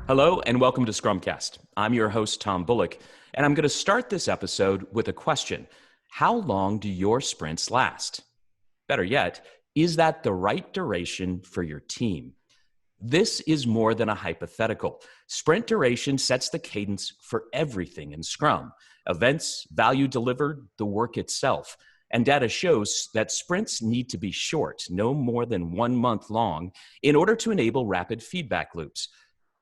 Hello and welcome to Scrumcast. I'm your host, Tom Bullock, and I'm going to start this episode with a question. How long do your sprints last? Better yet, is that the right duration for your team? This is more than a hypothetical. Sprint duration sets the cadence for everything in Scrum: events, value delivered, the work itself. And data shows that sprints need to be short, no more than 1 month long, in order to enable rapid feedback loops.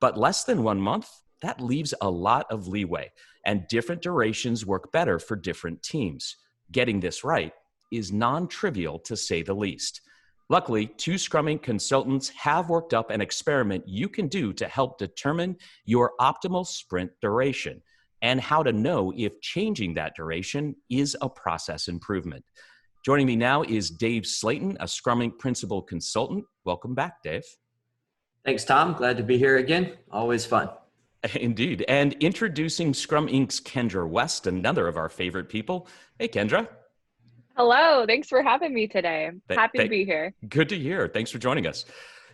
But less than 1 month, that leaves a lot of leeway, and different durations work better for different teams. Getting this right is non-trivial, to say the least. Luckily, two Scrumming consultants have worked up an experiment you can do to help determine your optimal sprint duration and how to know if changing that duration is a process improvement. Joining me now is Dave Slayton, a Scrumming principal consultant. Welcome back, Dave. Thanks, Tom. Glad to be here again. Always fun. Indeed. And introducing Scrum Inc.'s Kendra West, another of our favorite people. Hey, Kendra. Hello. Thanks for having me today. Happy to be here. Good to hear. Thanks for joining us.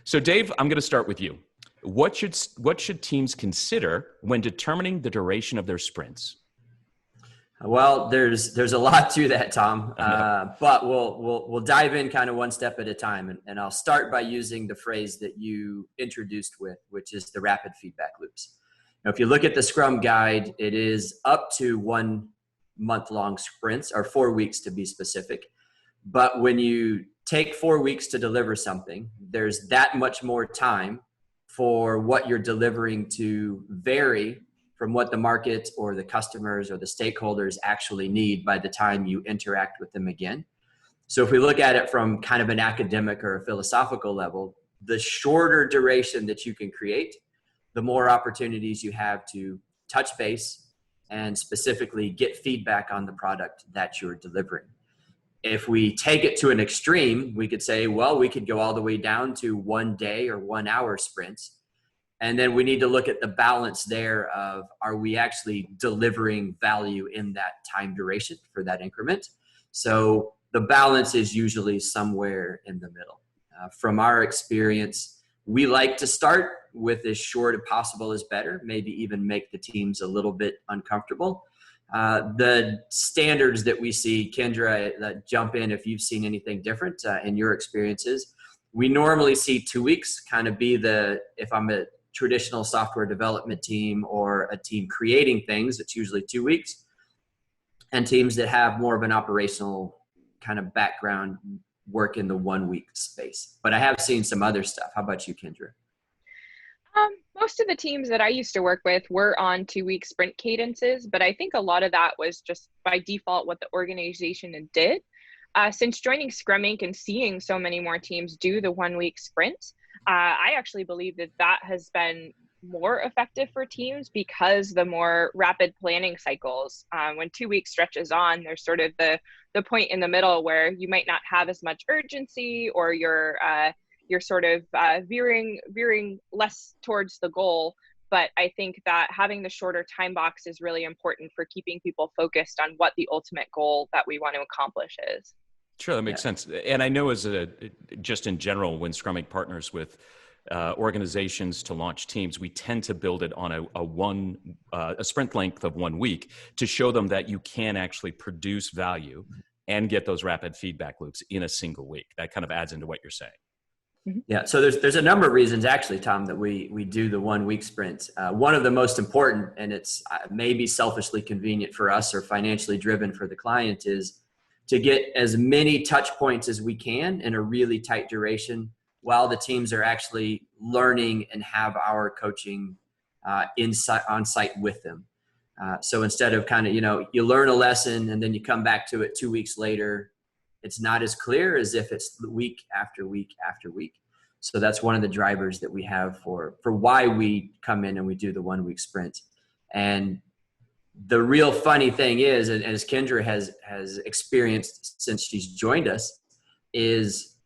So, Dave, I'm going to start with you. What should teams consider when determining the duration of their sprints? Well, there's a lot to that, Tom, but we'll dive in kind of one step at a time. And I'll start by using the phrase that you introduced with, which is the rapid feedback loops. Now, if you look at the Scrum guide, it is up to 1 month long sprints, or 4 weeks to be specific. But when you take 4 weeks to deliver something, there's that much more time for what you're delivering to vary from what the market or the customers or the stakeholders actually need by the time you interact with them again. So if we look at it from kind of an academic or a philosophical level, the shorter duration that you can create, the more opportunities you have to touch base and specifically get feedback on the product that you're delivering. If we take it to an extreme, we could say, well, we could go all the way down to 1 day or 1 hour sprints. And then we need to look at the balance there of, are we actually delivering value in that time duration for that increment? So the balance is usually somewhere in the middle. From our experience, we like to start with as short as possible is better, maybe even make the teams a little bit uncomfortable. The standards that we see, Kendra, jump in if you've seen anything different in your experiences. We normally see 2 weeks kind of be if I'm a traditional software development team or a team creating things, it's usually 2 weeks. And teams that have more of an operational kind of background work in the 1 week space. But I have seen some other stuff. How about you, Kendra? Most of the teams that I used to work with were on 2-week sprint cadences, but I think a lot of that was just by default what the organization did. Since joining Scrum Inc. and seeing so many more teams do the 1 week sprint, I actually believe that has been more effective for teams because the more rapid planning cycles, when 2 weeks stretches on, there's sort of the point in the middle where you might not have as much urgency, or you're sort of veering less towards the goal. But I think that having the shorter time box is really important for keeping people focused on what the ultimate goal that we want to accomplish is. Sure, that makes sense. And I know just in general, when Scrum Inc. partners with organizations to launch teams, we tend to build it on a sprint length of 1 week to show them that you can actually produce value and get those rapid feedback loops in a single week. That kind of adds into what you're saying. Yeah, so there's a number of reasons actually, Tom, that we do the 1 week sprint. One of the most important, and it's maybe selfishly convenient for us or financially driven for the client, is to get as many touch points as we can in a really tight duration while the teams are actually learning and have our coaching on site with them. So instead of kind of, you learn a lesson and then you come back to it 2 weeks later, it's not as clear as if it's week after week after week. So that's one of the drivers that we have for why we come in and we do the 1 week sprint. And the real funny thing is, and as Kendra has experienced since she's joined us, is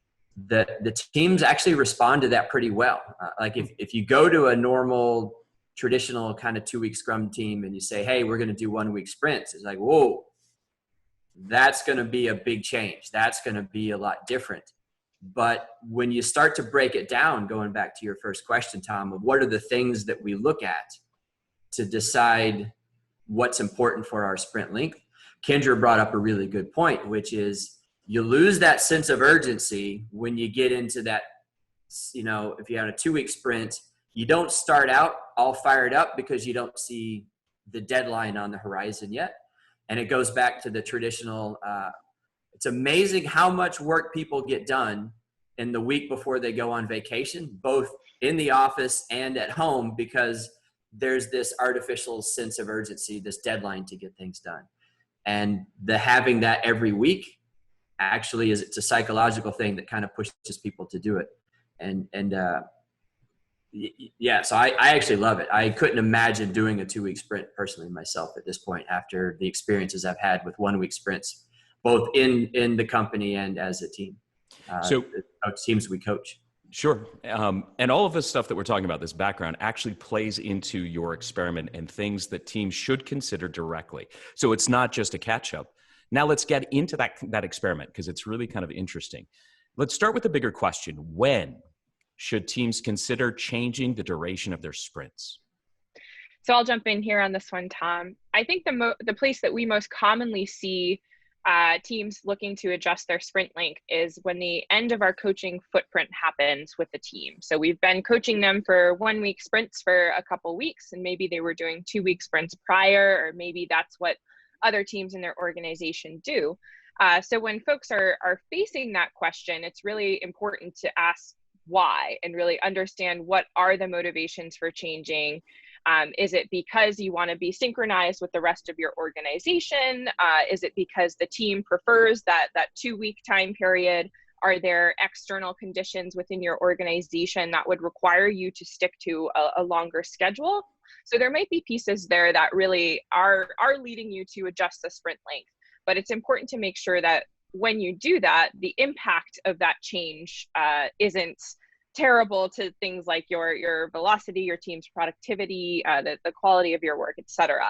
that the teams actually respond to that pretty well. Like if you go to a normal traditional kind of 2 week Scrum team and you say, hey, we're going to do 1 week sprints, it's like, whoa, that's going to be a big change. That's going to be a lot different. But when you start to break it down, going back to your first question, Tom, of what are the things that we look at to decide what's important for our sprint length, Kendra brought up a really good point, which is you lose that sense of urgency when you get into that, if you have a 2-week sprint, you don't start out all fired up because you don't see the deadline on the horizon yet. And it goes back to the traditional, it's amazing how much work people get done in the week before they go on vacation, both in the office and at home, because there's this artificial sense of urgency, this deadline to get things done. And having that every week actually it's a psychological thing that kind of pushes people to do it. So I actually love it. I couldn't imagine doing a 2-week sprint personally myself at this point, after the experiences I've had with 1-week sprints, both in the company and as a team. So teams we coach. Sure. And all of this stuff that we're talking about, this background, actually plays into your experiment and things that teams should consider directly. So it's not just a catch-up. Now let's get into that experiment, because it's really kind of interesting. Let's start with the bigger question. When should teams consider changing the duration of their sprints? So I'll jump in here on this one, Tom. I think the place that we most commonly see teams looking to adjust their sprint length is when the end of our coaching footprint happens with the team. So we've been coaching them for 1-week sprints for a couple weeks, and maybe they were doing 2-week sprints prior, or maybe that's what other teams in their organization do. So when folks are facing that question, it's really important to ask why and really understand what are the motivations for changing. Is it because you want to be synchronized with the rest of your organization? Is it because the team prefers that 2-week time period? Are there external conditions within your organization that would require you to stick to a longer schedule? So there might be pieces there that really are leading you to adjust the sprint length. But it's important to make sure that when you do that, the impact of that change isn't terrible to things like your velocity, your team's productivity, the quality of your work, et cetera.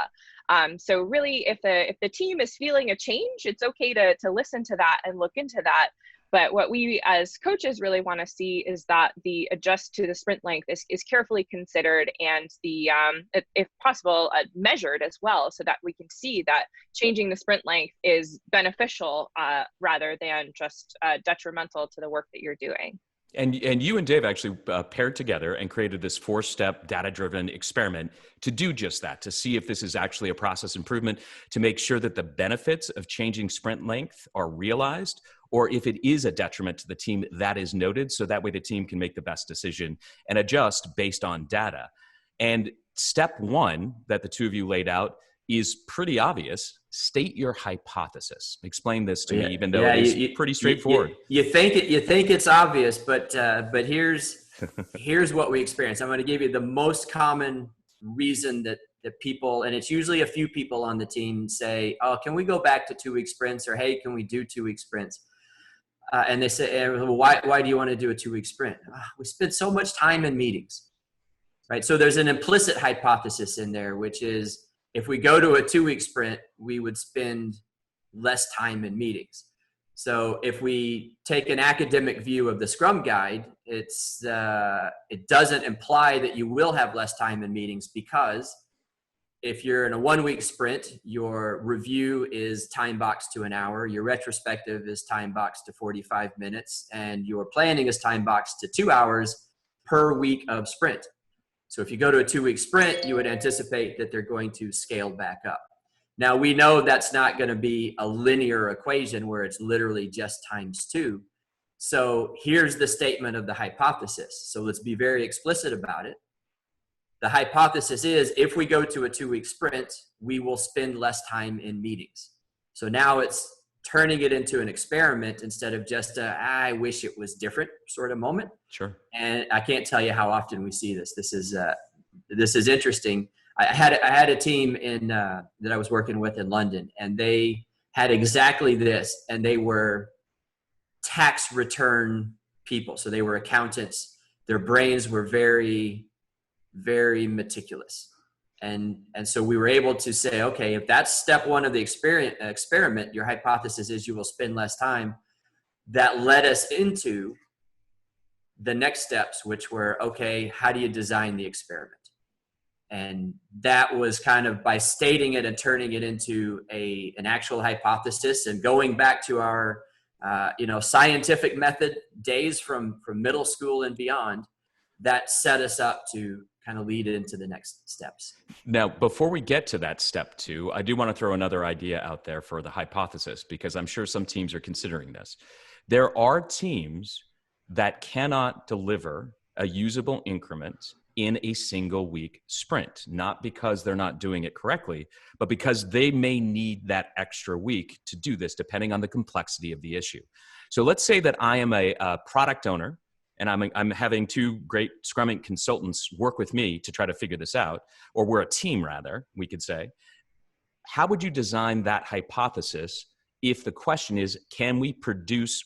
So really, if the team is feeling a change, it's okay to listen to that and look into that. But what we as coaches really want to see is that the adjust to the sprint length is carefully considered and if possible, measured as well, so that we can see that changing the sprint length is beneficial rather than just detrimental to the work that you're doing. And you and Dave actually paired together and created this 4-step data-driven experiment to do just that, to see if this is actually a process improvement, to make sure that the benefits of changing sprint length are realized, or if it is a detriment to the team, that is noted, so that way the team can make the best decision and adjust based on data. And step 1 that the two of you laid out is pretty obvious. State your hypothesis. Explain this to me, even though it is pretty straightforward. You think it's obvious, but here's what we experience. I'm going to give you the most common reason that people, and it's usually a few people on the team, say, "Oh, can we go back to 2-week sprints?" or "Hey, can we do 2-week sprints?" And they say, "Well, why do you want to do a 2-week sprint?" We spend so much time in meetings, right? So there's an implicit hypothesis in there, which is, if we go to a 2-week sprint, we would spend less time in meetings. So if we take an academic view of the Scrum Guide, it doesn't imply that you will have less time in meetings, because if you're in a 1-week sprint, your review is time boxed to an hour, your retrospective is time boxed to 45 minutes, and your planning is time boxed to 2 hours per week of sprint. So if you go to a 2-week sprint, you would anticipate that they're going to scale back up. Now, we know that's not going to be a linear equation where it's literally just times 2. So here's the statement of the hypothesis. So let's be very explicit about it. The hypothesis is, if we go to a 2-week sprint, we will spend less time in meetings. So now it's turning it into an experiment instead of just I wish it was different sort of moment. Sure. And I can't tell you how often we see this. This is interesting. I had a team that I was working with in London, and they had exactly this, and they were tax return people. So they were accountants. Their brains were very, very meticulous. And so we were able to say, okay, if that's step 1 of the experiment, your hypothesis is you will spend less time. That led us into the next steps, which were, okay, how do you design the experiment? And that was kind of by stating it and turning it into an actual hypothesis, and going back to our scientific method days from middle school and beyond, that set us up to kind of lead into the next steps. Now, before we get to that step 2, I do want to throw another idea out there for the hypothesis, because I'm sure some teams are considering this. There are teams that cannot deliver a usable increment in a single week sprint, not because they're not doing it correctly, but because they may need that extra week to do this, depending on the complexity of the issue. So let's say that I am a product owner, and I'm having 2 great Scrum consultants work with me to try to figure this out, or we're a team rather, we could say. How would you design that hypothesis if the question is, can we produce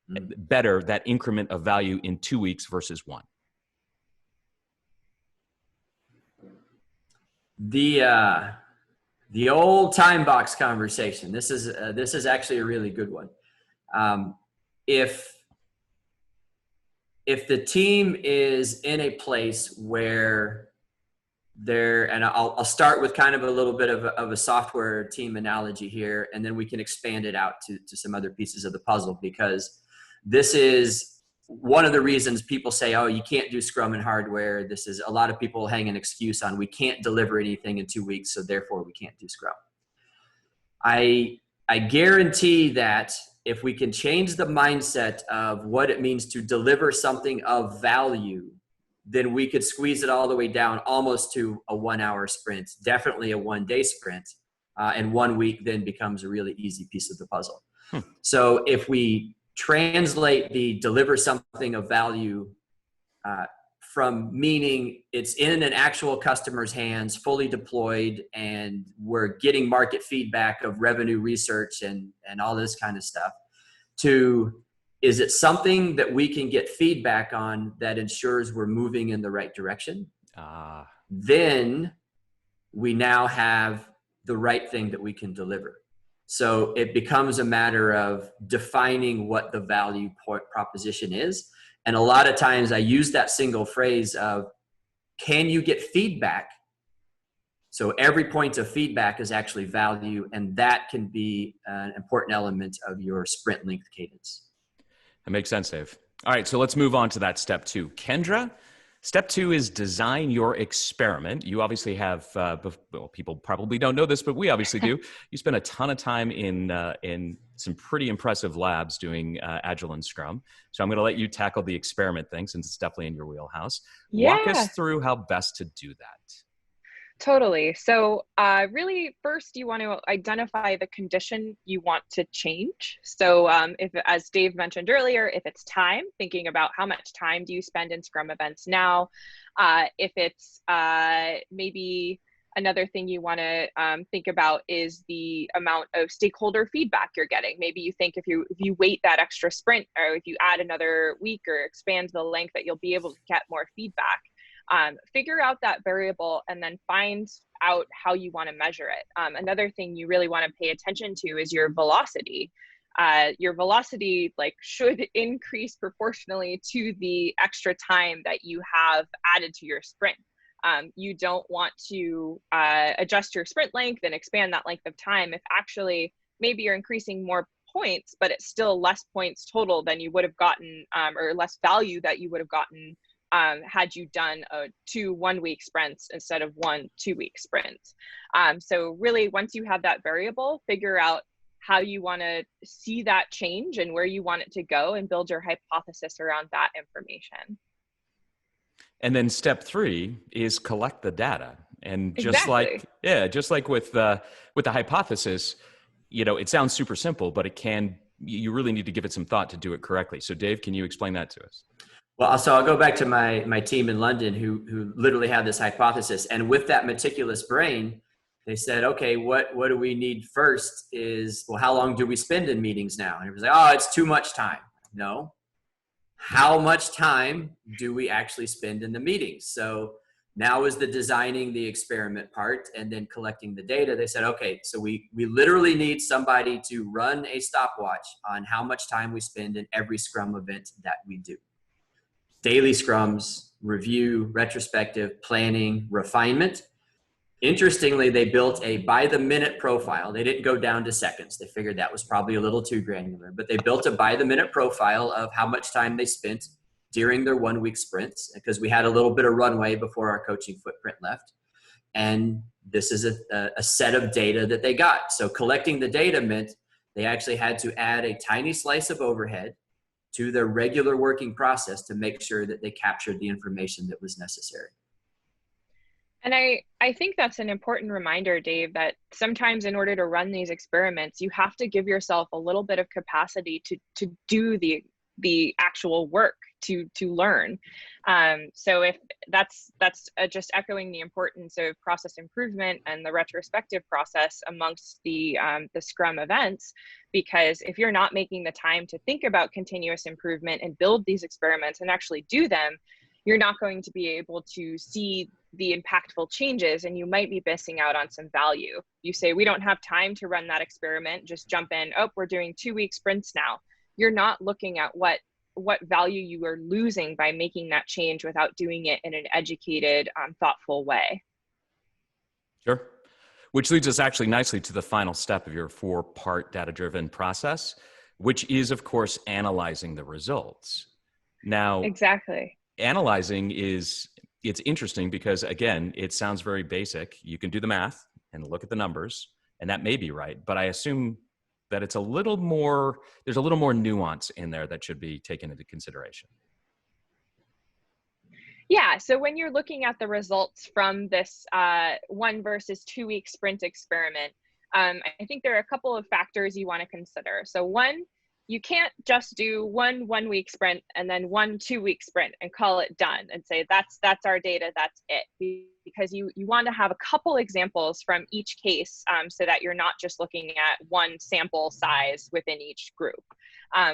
better that increment of value in 2 weeks versus 1? The old time box conversation. This is actually a really good one. If the team is in a place where and I'll start with kind of a little bit of a software team analogy here, and then we can expand it out to some other pieces of the puzzle, because this is one of the reasons people say, oh, you can't do Scrum in hardware. This is a lot of people hang an excuse on, we can't deliver anything in 2 weeks, so therefore we can't do Scrum. I guarantee that if we can change the mindset of what it means to deliver something of value, then we could squeeze it all the way down almost to a 1-hour sprint, definitely a 1-day sprint, and 1 week then becomes a really easy piece of the puzzle. So if we translate the deliver something of value from meaning it's in an actual customer's hands, fully deployed, and we're getting market feedback of revenue research and all this kind of stuff, to is it something that we can get feedback on that ensures we're moving in the right direction? Then we now have the right thing that we can deliver. So it becomes a matter of defining what the value proposition is. And a lot of times I use that single phrase of, can you get feedback? So every point of feedback is actually value, and that can be an important element of your sprint length cadence. That makes sense, Dave. All right, so let's move on to that step 2. Kendra, step 2 is design your experiment. You obviously have, well, people probably don't know this, but we obviously do. You spend a ton of time in some pretty impressive labs doing Agile and Scrum. So I'm going to let you tackle the experiment thing, since it's definitely in your wheelhouse. Yeah. Walk us through how best to do that. Totally. So really, first you want to identify the condition you want to change. So if, as Dave mentioned earlier, if it's time, thinking about how much time do you spend in Scrum events now. If it's maybe another thing you want to think about is the amount of stakeholder feedback you're getting. Maybe you think if you wait that extra sprint, or if you add another week or expand the length, that you'll be able to get more feedback. Figure out that variable and then find out how you want to measure it. Another thing you really want to pay attention to is your velocity. Your velocity should increase proportionally to the extra time that you have added to your sprint. You don't want to adjust your sprint length and expand that length of time if actually maybe you're increasing more points, but it's still less points total than you would have gotten, or less value that you would have gotten had you done 2 1-week sprints instead of 1 2-week sprints. So really, once you have that variable, figure out how you want to see that change and where you want it to go, and build your hypothesis around that information. And then step 3 is collect the data. And just Exactly. just like with the hypothesis, it sounds super simple, but you really need to give it some thought to do it correctly. So Dave, can you explain that to us? Well, so I'll go back to my team in London who literally had this hypothesis. And with that meticulous brain, they said, okay, what do we need first is, well, how long do we spend in meetings now? And it was like, oh, it's too much time. No. How much time do we actually spend in the meetings? So now is the designing the experiment part and then collecting the data. They said, okay, so we literally need somebody to run a stopwatch on how much time we spend in every Scrum event that we do. daily scrums, review, retrospective, planning, refinement. Interestingly, they built a by the minute profile. They didn't go down to seconds. They figured that was probably a little too granular, but they built a by the minute profile of how much time they spent during their 1 week sprints, because we had a little bit of runway before our coaching footprint left. And this is a set of data that they got. So collecting the data meant they actually had to add a tiny slice of overhead to their regular working process to make sure that they captured the information that was necessary. And I think that's an important reminder, Dave, that sometimes in order to run these experiments, you have to give yourself a little bit of capacity to do the actual work to learn. So if that's just echoing the importance of process improvement and the retrospective process amongst the Scrum events, because if you're not making the time to think about continuous improvement and build these experiments and actually do them, you're not going to be able to see the impactful changes, and you might be missing out on some value. You say, we don't have time to run that experiment, just jump in, oh, we're doing 2 week sprints now. You're not looking at what value you are losing by making that change without doing it in an educated, thoughtful way. Sure. Which leads us actually nicely to the final step of your 4-part data-driven process, which is, of course, analyzing the results. Now, exactly. Analyzing it's interesting because, again, it sounds very basic. You can do the math and look at the numbers, and that may be right, but I assume that there's a little more nuance in there that should be taken into consideration. Yeah, so when you're looking at the results from this 1 versus 2 week sprint experiment, I think there are a couple of factors you want to consider. So one, you can't just do 1 week sprint and then 1 2 week sprint and call it done and say that's our data, that's it, because you want to have a couple examples from each case, so that you're not just looking at one sample size within each group.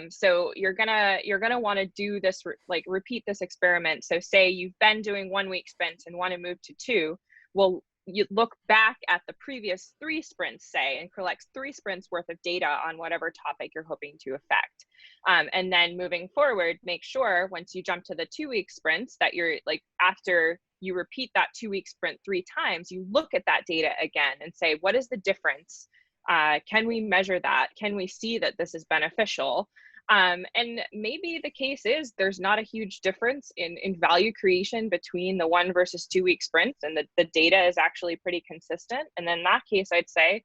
So you're gonna want to do this, repeat this experiment. So say you've been doing 1 week sprints and want to move to 2. Well, you look back at the previous 3 sprints, say, and collect 3 sprints worth of data on whatever topic you're hoping to affect. And then moving forward, make sure once you jump to the 2 week sprints that you're after you repeat that 2 week sprint 3 times, you look at that data again and say, what is the difference? Can we measure that? Can we see that this is beneficial? And maybe the case is there's not a huge difference in value creation between the 1 versus 2 week sprints, and the data is actually pretty consistent. And then in that case, I'd say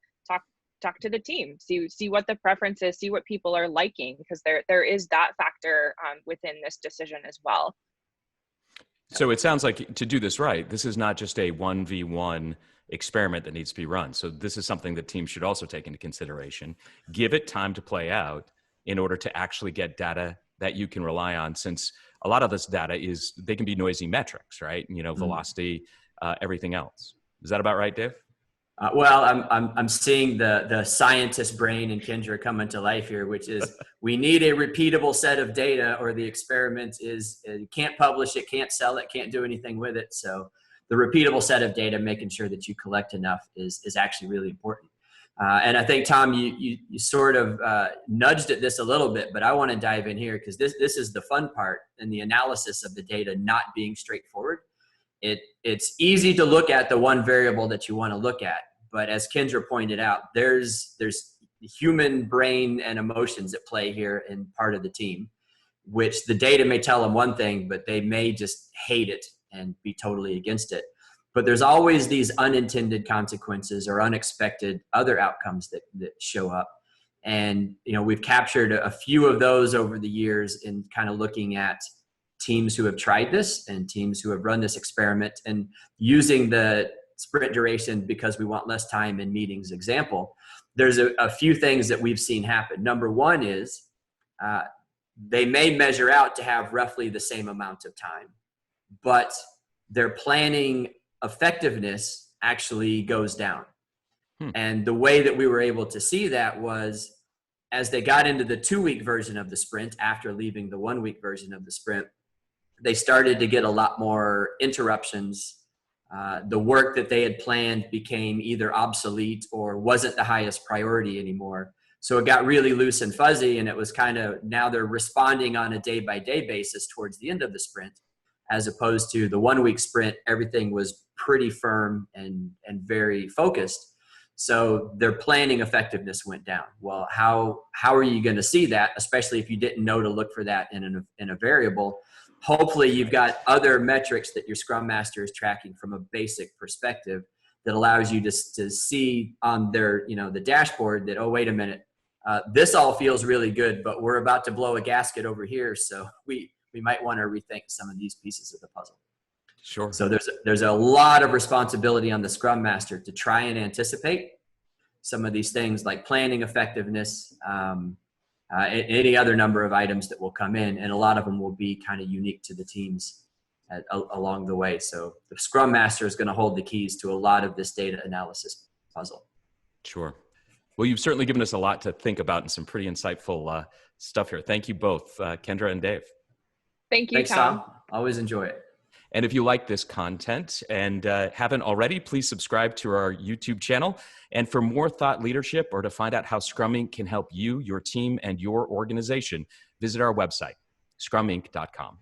talk to the team, see what the preference is, see what people are liking, because there is that factor within this decision as well. So it sounds like, to do this right, this is not just a 1v1 experiment that needs to be run. So this is something that teams should also take into consideration. Give it time to play out in order to actually get data that you can rely on, since a lot of this data they can be noisy metrics, right? Velocity, everything else. Is that about right, Dave? Well, I'm seeing the scientist brain in Kendra come into life here, which is we need a repeatable set of data, or the experiment you can't publish it, can't sell it, can't do anything with it. So the repeatable set of data, making sure that you collect enough is actually really important. And I think, Tom, you sort of nudged at this a little bit, but I want to dive in here because this is the fun part in the analysis of the data not being straightforward. It's easy to look at the one variable that you want to look at, but as Kendra pointed out, there's human brain and emotions at play here in part of the team, which the data may tell them one thing, but they may just hate it and be totally against it. But there's always these unintended consequences or unexpected other outcomes that show up. And, we've captured a few of those over the years in kind of looking at teams who have tried this and teams who have run this experiment, and using the sprint duration because we want less time in meetings example. There's a few things that we've seen happen. Number one is they may measure out to have roughly the same amount of time, but their planning effectiveness actually goes down. And the way that we were able to see that was as they got into the 2 week version of the sprint, after leaving the 1 week version of the sprint, they started to get a lot more interruptions. The work that they had planned became either obsolete or wasn't the highest priority anymore. So it got really loose and fuzzy, and it was kind of, now they're responding on a day-by-day basis towards the end of the sprint, as opposed to the 1 week sprint. Everything was pretty firm and very focused. So their planning effectiveness went down. Well, how are you going to see that, especially if you didn't know to look for that in a variable? Hopefully you've got other metrics that your Scrum Master is tracking from a basic perspective that allows you to see on their, the dashboard that, oh, wait a minute, this all feels really good, but we're about to blow a gasket over here. So we might want to rethink some of these pieces of the puzzle. Sure. So there's a lot of responsibility on the Scrum Master to try and anticipate some of these things, like planning effectiveness, any other number of items that will come in, and a lot of them will be kind of unique to the teams along the way. So the Scrum Master is going to hold the keys to a lot of this data analysis puzzle. Sure. Well, you've certainly given us a lot to think about and some pretty insightful stuff here. Thank you both, Kendra and Dave. Thank you, Thanks, Tom. Always enjoy it. And if you like this content and haven't already, please subscribe to our YouTube channel. And for more thought leadership, or to find out how Scrum Inc. can help you, your team, and your organization, visit our website, scruminc.com.